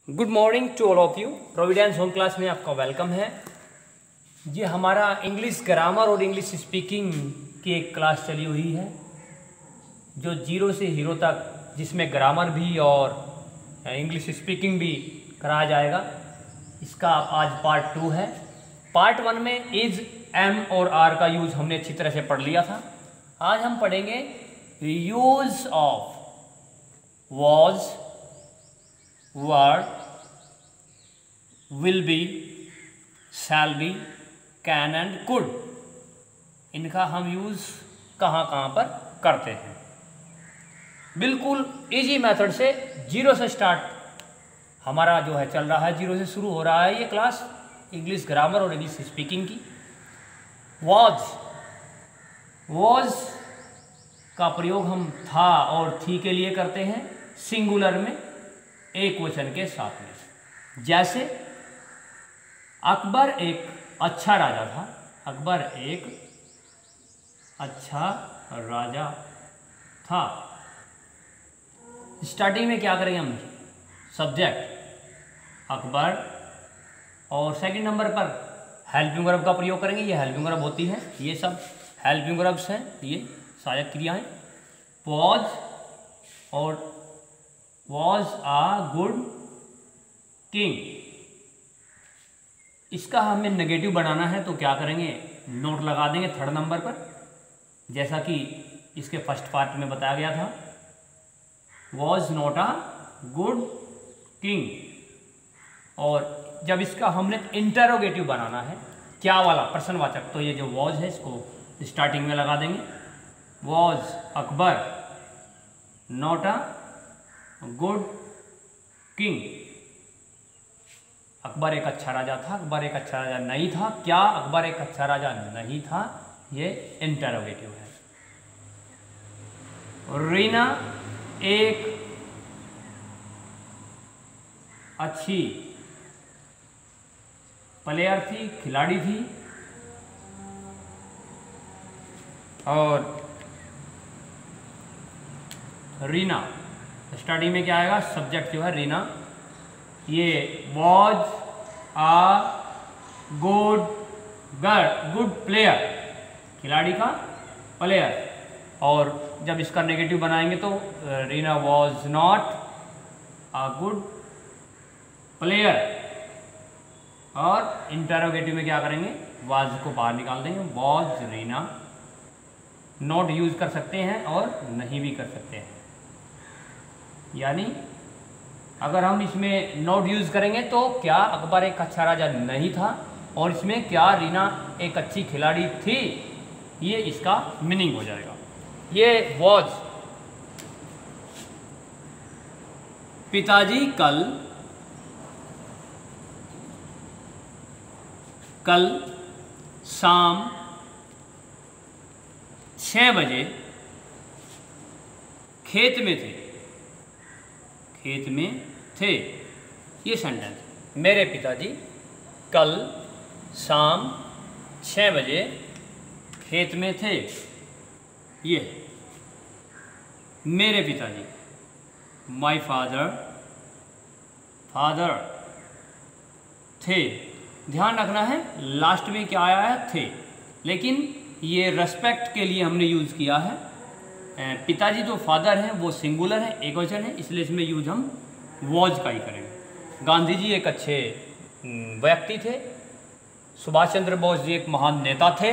Good morning to all of you. Providence home class में आपका welcome है। ये हमारा इंग्लिश ग्रामर और इंग्लिश स्पीकिंग की एक क्लास चली हुई है जो 0 से हीरो तक, जिसमें ग्रामर भी और इंग्लिश स्पीकिंग भी कराया जाएगा। इसका आज पार्ट 2 है। पार्ट 1 में इज, एम और आर का यूज हमने अच्छी तरह से पढ़ लिया था। आज हम पढ़ेंगे use of was, were, will be, shall B, can and could. इनका हम यूज़ कहाँ कहाँ पर करते हैं। बिल्कुल इजी मेथड से 0 से स्टार्ट हमारा जो है चल रहा है, 0 से शुरू हो रहा है ये क्लास इंग्लिश ग्रामर और इंग्लिश स्पीकिंग की। वॉज का प्रयोग हम था और थी के लिए करते हैं, सिंगुलर में, एक वचन के साथ में। जैसे अकबर एक अच्छा राजा था। अकबर एक अच्छा राजा था। स्टार्टिंग में क्या करेंगे हम? सब्जेक्ट अकबर, और सेकंड नंबर पर हेल्पिंग वर्ब का प्रयोग करेंगे। ये हेल्पिंग वर्ब होती है, ये सब हेल्पिंग वर्ब्स हैं, ये सहायक क्रियाएं। वॉज और वॉज आ गुड किंग। इसका हमें नेगेटिव बनाना है तो क्या करेंगे? नोट लगा देंगे थर्ड नंबर पर, जैसा कि इसके फर्स्ट पार्ट में बताया गया था। Was not a good king. और जब इसका हमने इंटरोगेटिव बनाना है, क्या वाला, प्रश्नवाचक, तो ये जो वॉज है इसको स्टार्टिंग में लगा देंगे। Was Akbar not a good king. Akbar एक अच्छा राजा था, अकबर एक अच्छा राजा नहीं था। क्या अकबर एक अच्छा राजा नहीं था? ये इंटरोगेटिव है। रीना एक अच्छी प्लेयर थी, खिलाड़ी थी। और रीना स्टार्टिंग में क्या आएगा? सब्जेक्ट जो है रीना। ये वॉज आ गुड प्लेयर, खिलाड़ी का प्लेयर। और जब इसका नेगेटिव बनाएंगे तो Reena was not a good player. और इंटरोगेटिव में क्या करेंगे? वॉज को बाहर निकाल देंगे। वॉज रीना। नॉट यूज कर सकते हैं और नहीं भी कर सकते हैं। यानी अगर हम इसमें नॉट यूज करेंगे तो क्या अकबर एक अच्छा राजा नहीं था, और इसमें क्या रीना एक अच्छी खिलाड़ी थी, ये इसका मीनिंग हो जाएगा। ये वॉज। पिताजी कल शाम 6 बजे खेत में थे। ये सेंटेंस, मेरे पिताजी कल शाम 6 बजे खेत में थे। ये मेरे पिताजी, माय फादर थे। ध्यान रखना है लास्ट में क्या आया है? थे। लेकिन ये रेस्पेक्ट के लिए हमने यूज़ किया है। पिताजी जो फादर हैं वो सिंगुलर है, एक वचन है, इसलिए इसमें यूज हम वॉज का ही करेंगे। गांधी जी एक अच्छे व्यक्ति थे। सुभाष चंद्र बोस जी एक महान नेता थे।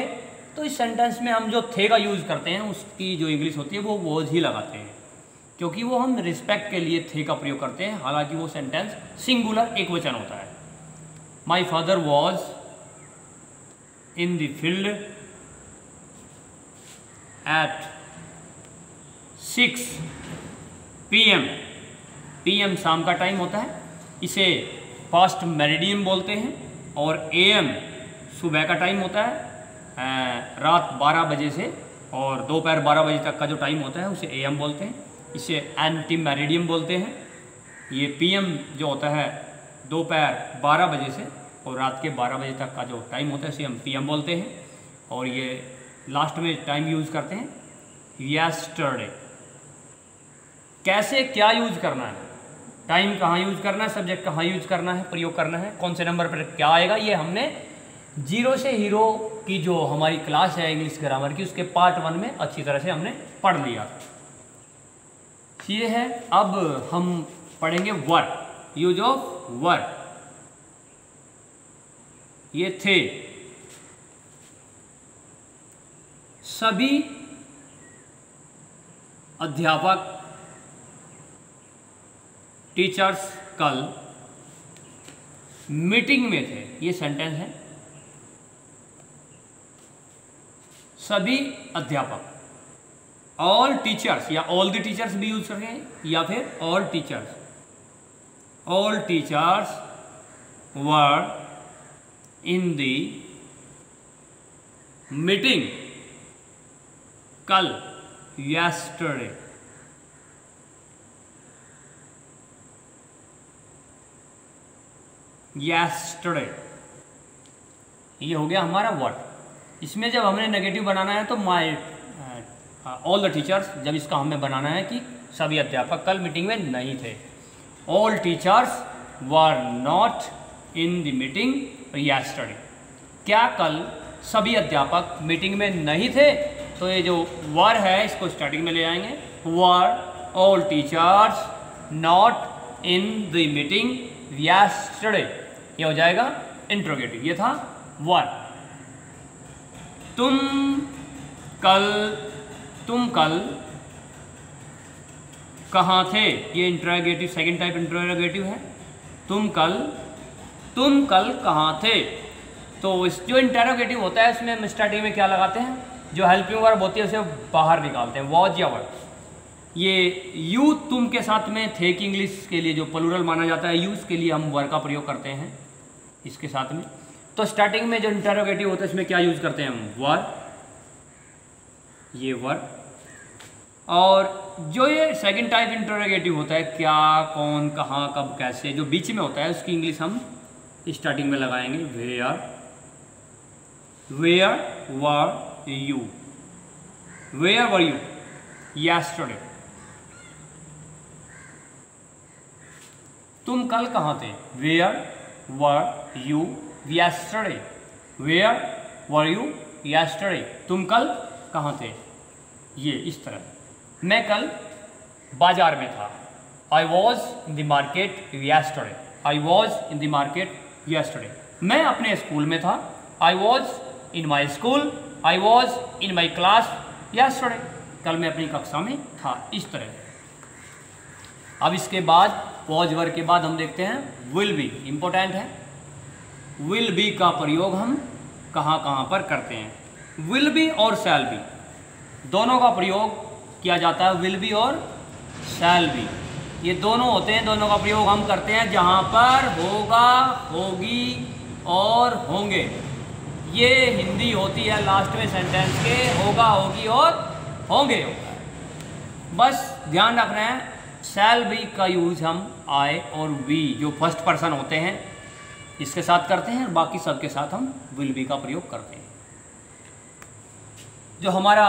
तो इस सेंटेंस में हम जो थे का यूज़ करते हैं, उसकी जो इंग्लिश होती है वो वॉज ही लगाते हैं, क्योंकि वो हम रिस्पेक्ट के लिए थे का प्रयोग करते हैं। हालांकि वो सेंटेंस सिंगुलर, एक वचन होता है। My father was in the field at 6 PM। PM शाम का टाइम होता है, इसे पास्ट मेरिडियम बोलते हैं। और AM सुबह का टाइम होता है, रात 12 बजे से और दोपहर 12 बजे तक का जो टाइम होता है उसे AM बोलते हैं। इसे एंटी मेरिडियम बोलते हैं। ये PM जो होता है दोपहर 12 बजे से और रात के 12 बजे तक का जो टाइम होता है इसे हम PM बोलते हैं। और ये लास्ट में टाइम यूज़ करते हैं यस्टरडे। कैसे क्या यूज करना है? टाइम कहाँ यूज करना है, सब्जेक्ट कहाँ यूज करना है, प्रयोग करना है, कौन से नंबर पर क्या आएगा, ये हमने जीरो से हीरो की जो हमारी क्लास है इंग्लिश ग्रामर की उसके पार्ट 1 में अच्छी तरह से हमने पढ़ लिया था। ये है। अब हम पढ़ेंगे वर, यूज ऑफ वर। ये थे, सभी अध्यापक टीचर्स कल मीटिंग में थे। ये सेंटेंस है, सभी अध्यापक, ऑल टीचर्स या ऑल द टीचर्स भी यूज करें या फिर all teachers were in the meeting कल, yesterday। yesterday ये हो गया हमारा वर्ड। इसमें जब हमने नेगेटिव बनाना है तो माई ऑल द टीचर्स, जब इसका हमें बनाना है कि सभी अध्यापक कल मीटिंग में नहीं थे। All teachers were not in the meeting yesterday। क्या कल सभी अध्यापक मीटिंग में नहीं थे? तो ये जो वर है इसको स्टार्टिंग में ले आएंगे। Were all teachers not in the meeting yesterday, ये हो जाएगा इंट्रोगेटिव। ये था वर। तुम कल कहाँ थे, ये इंट्रोगेटिव, सेकंड टाइप इंट्रोगेटिव है। तुम कल कहाँ थे। तो इस जो इंट्रोगेटिव होता है उसमें हम स्टार्टिंग में क्या लगाते हैं, जो हेल्पिंग वर्ब होती है उसे बाहर निकालते हैं, वॉज या वर। ये यू तुम के साथ में थे कि इंग्लिश के लिए जो प्लूरल माना जाता है यूज के लिए हम वर का प्रयोग करते हैं इसके साथ में। तो स्टार्टिंग में जो इंट्रोगेटिव होता है इसमें क्या यूज करते हैं हम, वर, ये वर। और जो ये सेकंड टाइप इंट्रोगेटिव होता है, क्या, कौन, कहाँ, कब, कैसे, जो बीच में होता है उसकी इंग्लिश हम स्टार्टिंग में लगाएंगे where were you, where were you yesterday। तुम कल कहाँ थे, where were you yesterday, where were you yesterday, तुम कल कहाँ थे। ये इस तरह। मैं कल बाजार में था, I was in the market yesterday, I was in the market yesterday। मैं अपने स्कूल में था, I was in my school, I was in my class yesterday, कल मैं अपनी कक्षा में था। इस तरह। अब इसके बाद वॉज वर्ब के बाद हम देखते हैं विल बी। इंपॉर्टेंट है, विल बी का प्रयोग हम कहाँ कहाँ पर करते हैं। विल बी और शैल बी दोनों का प्रयोग किया जाता है। विल बी और शैल बी ये दोनों होते हैं, दोनों का प्रयोग हम करते हैं जहाँ पर होगा, होगी और होंगे। ये हिंदी होती है लास्ट में सेंटेंस के, होगा, होगी और होंगे होता है। बस ध्यान रखना है शैल बी का यूज हम आई और वी जो फर्स्ट पर्सन होते हैं इसके साथ करते हैं, बाकी सबके साथ हम विल बी का प्रयोग करते हैं। जो हमारा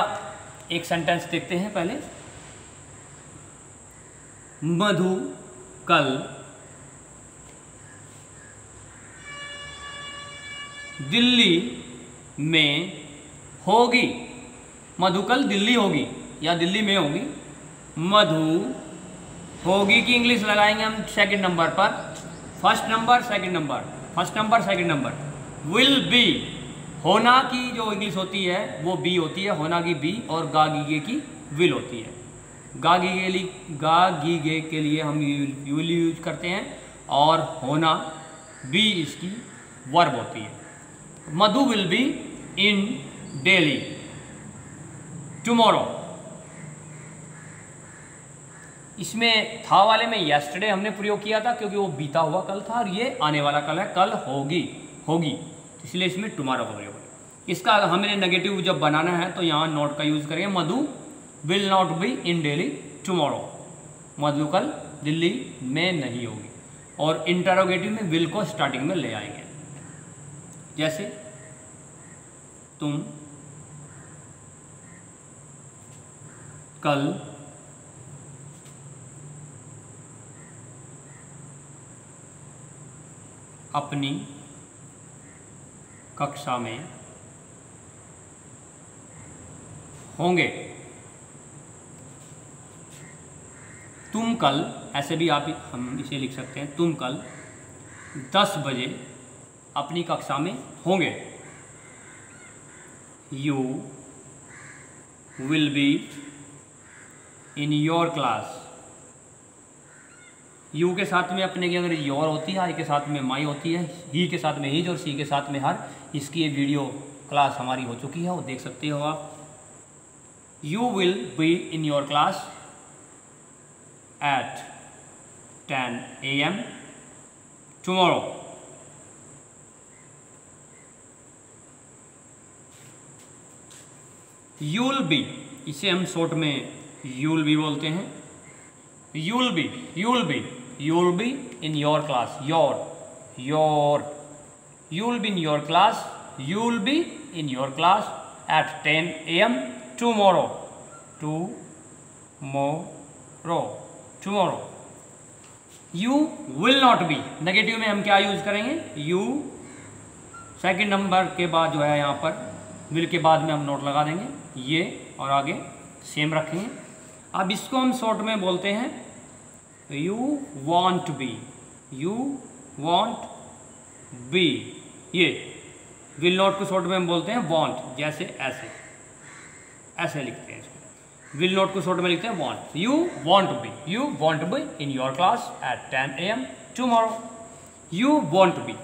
एक सेंटेंस देखते हैं पहले। मधु कल दिल्ली में होगी। मधु कल दिल्ली होगी या दिल्ली में होगी। मधु होगी की इंग्लिश लगाएंगे हम सेकंड नंबर पर, first number second number, first number second number. Will be होना की जो इंग्लिश होती है वो बी होती है, होना की बी, और गा गीगे की विल होती है। गा गीगे के लिए हम विल यूज करते हैं और होना बी इसकी वर्ब होती है। Madhu will be in Delhi tomorrow. इसमें था वाले में yesterday हमने प्रयोग किया था क्योंकि वो बीता हुआ कल था और ये आने वाला कल है, कल होगी, इसलिए इसमें टुमारो का प्रयोग है। इसका हमें नेगेटिव जब बनाना है तो यहाँ नॉट का यूज करेंगे। Madhu will not be in Delhi tomorrow, Madhu कल दिल्ली में नहीं होगी। और इंटरोगेटिव में विल को स्टार्टिंग में ले आएंगे, जैसे तुम कल अपनी कक्षा में होंगे। तुम कल, ऐसे भी हम इसे लिख सकते हैं, तुम कल 10 बजे अपनी कक्षा में होंगे। You will be in your class। You के साथ में अपने की अगर योर होती है, आई के साथ में माई होती है, ही के साथ में हीज और सी के साथ में हर। इसकी ये वीडियो क्लास हमारी हो चुकी है, वो देख सकते हो आप। You will be in your class at 10 AM tomorrow। You'll be, इसे हम शॉर्ट में you'll be बोलते हैं। You'll be in your class, your you'll be in your class, you'll be in your class at 10 AM tomorrow। You will not be, negative में हम क्या use करेंगे? You second number के बाद जो है यहाँ पर विल के बाद में हम नोट लगा देंगे ये, और आगे सेम रखेंगे। अब इसको हम शॉर्ट में बोलते हैं you won't be, you won't be. ये विल नॉट को शॉर्ट में हम बोलते हैं वॉन्ट, जैसे ऐसे ऐसे लिखते हैं इसको। विल नॉट को शॉर्ट में लिखते हैं won't. You won't be, you won't be in your class at 10 AM tomorrow. You won't be,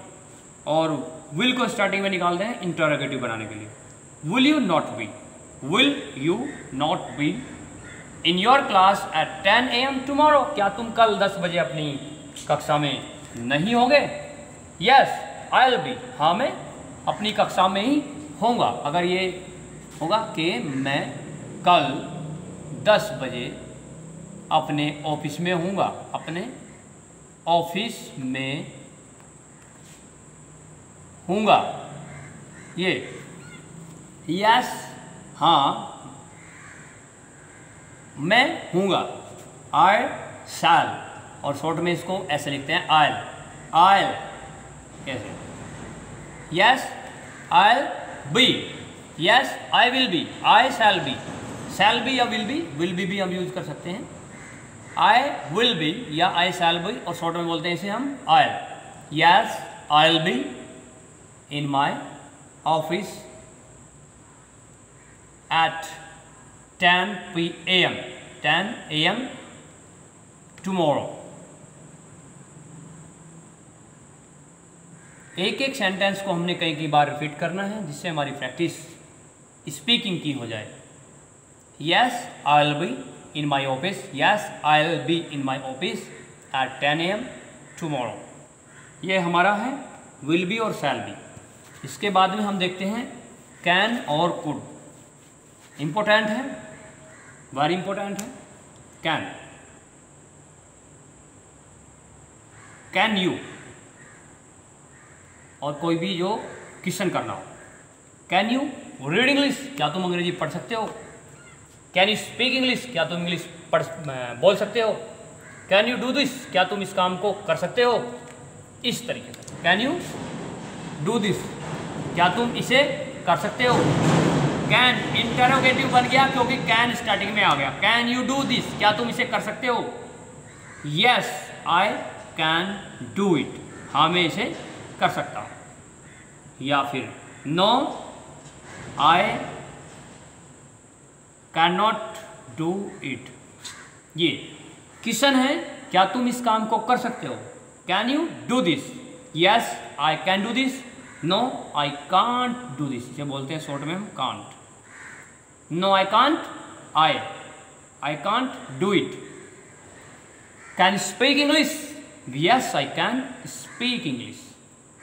और विल को स्टार्टिंग में निकालते हैं इंटरोगेटिव बनाने के लिए। Will you not be, will you not be in your class at 10 AM tomorrow. क्या तुम कल 10 बजे अपनी कक्षा में नहीं होंगे? यस आई विल बी, हाँ मैं अपनी कक्षा में ही होऊंगा। अगर ये होगा कि मैं कल 10 बजे अपने ऑफिस में होऊंगा, अपने ऑफिस में होऊंगा। ये यस हाँ मैं होऊंगा, आई शैल, और शॉर्ट में इसको ऐसे लिखते हैं आयल, आयल कैसे। Yes I be, yes I will be, I shall be. Shall be या विल बी हम यूज कर सकते हैं। आई विल बी या आई शैल बी, और शॉर्ट में बोलते हैं इसे हम oil. Yes I will be in my office at 10 PM, 10 AM tomorrow। एक एक सेंटेंस को हमने कई बार रिपीट करना है, जिससे हमारी प्रैक्टिस स्पीकिंग की हो जाए। Yes I will be in my office, yes I will be in my office at 10 AM tomorrow. ये हमारा है विल बी और शैल बी। इसके बाद में हम देखते हैं कैन और कुड। इम्पोर्टेंट है, वेरी इंपॉर्टेंट है। कैन, कैन यू, और कोई भी जो क्वेश्चन करना हो। कैन यू रीड इंग्लिश, क्या तुम अंग्रेजी पढ़ सकते हो? कैन यू स्पीक इंग्लिश, क्या तुम इंग्लिश बोल सकते हो? कैन यू डू दिस, क्या तुम इस काम को कर सकते हो? इस तरीके से कैन यू डू दिस, क्या तुम इसे कर सकते हो? कैन इंटरोगेटिव बन गया क्योंकि कैन स्टार्टिंग में आ गया। कैन यू डू दिस, क्या तुम इसे कर सकते हो? Yes I can do it, हाँ मैं इसे कर सकता हूँ। या फिर no I can not do it. ये क्वेश्चन है, क्या तुम इस काम को कर सकते हो? Can you do this? Yes I can do this, no I can't do this. इसे बोलते हैं शॉर्ट में हम can't. No I can't, I can't do it. Can speak English? Yes I can speak English,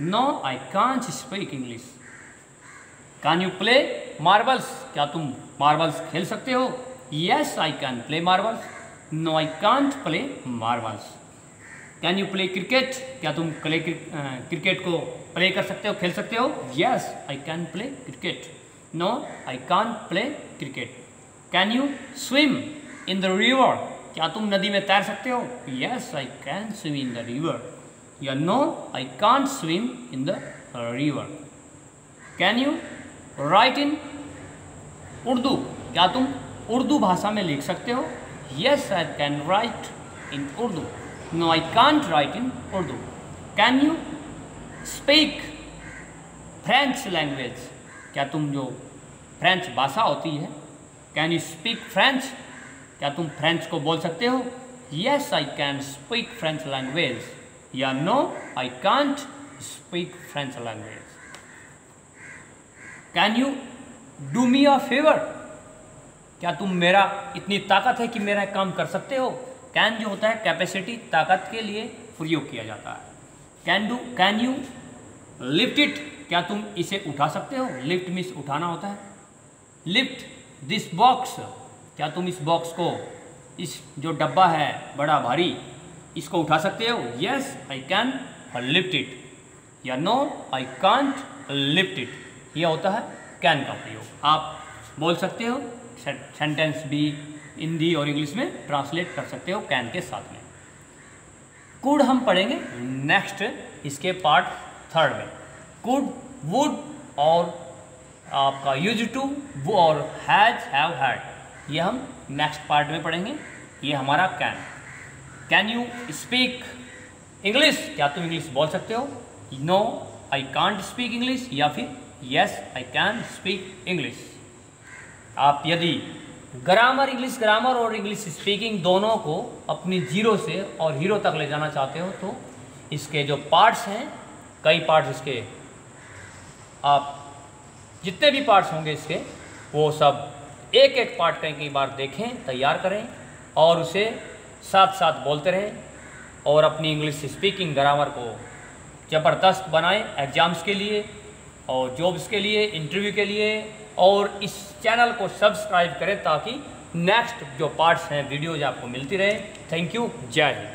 no I can't speak English. Can you play marbles, क्या तुम marbles खेल सकते हो? Yes I can play marbles, no I can't play marbles. Can you play cricket, क्या तुम cricket को play कर सकते हो, खेल सकते हो? Yes I can play cricket, no I can't play cricket. Can you swim in the river, क्या तुम नदी में तैर सकते हो? Yes I can swim in the river, या no I can't swim in the river. Can you write in Urdu, क्या तुम उर्दू भाषा में लिख सकते हो? Yes I can write in Urdu. No I can't write in Urdu. Can you speak French language, क्या तुम जो फ्रेंच भाषा होती है, कैन यू स्पीक फ्रेंच, क्या तुम फ्रेंच को बोल सकते हो? Yes I can speak French language, या no I can't speak French language. Can you do me a favour, क्या तुम मेरा इतनी ताकत है कि मेरा काम कर सकते हो? कैन जो होता है कैपेसिटी, ताकत के लिए प्रयोग किया जाता है। कैन यू लिफ्ट इट, क्या तुम इसे उठा सकते हो? लिफ्ट मीन्स उठाना होता है। लिफ्ट दिस बॉक्स, क्या तुम इस बॉक्स को, इस जो डब्बा है बड़ा भारी, इसको उठा सकते हो? Yes I can lift it, या no I can't lift it. यह होता है कैन का प्रयोग। आप बोल सकते हो, सेंटेंस भी हिंदी और इंग्लिश में ट्रांसलेट कर सकते हो कैन के साथ में। कुड हम पढ़ेंगे नेक्स्ट, इसके पार्ट 3 में। कुड, वुड और आपका यूज टू, वो और हैज, हैव, हैड, ये हम नेक्स्ट पार्ट में पढ़ेंगे। ये हमारा can. Can you speak English, क्या तुम इंग्लिश बोल सकते हो? No I can't speak English, या फिर yes I can speak English. आप यदि ग्रामर, इंग्लिश ग्रामर और इंग्लिश स्पीकिंग दोनों को अपनी जीरो से और हीरो तक ले जाना चाहते हो तो इसके जो पार्ट्स हैं, कई पार्ट्स इसके, आप जितने भी पार्ट्स होंगे इसके, वो सब एक एक पार्ट कई बार देखें, तैयार करें और उसे साथ साथ बोलते रहें और अपनी इंग्लिश स्पीकिंग ग्रामर को ज़बरदस्त बनाएं एग्ज़ाम्स के लिए और जॉब्स के लिए, इंटरव्यू के लिए। और इस चैनल को सब्सक्राइब करें ताकि नेक्स्ट जो पार्ट्स हैं वीडियोज आपको मिलती रहे। थैंक यू, जय हिंद।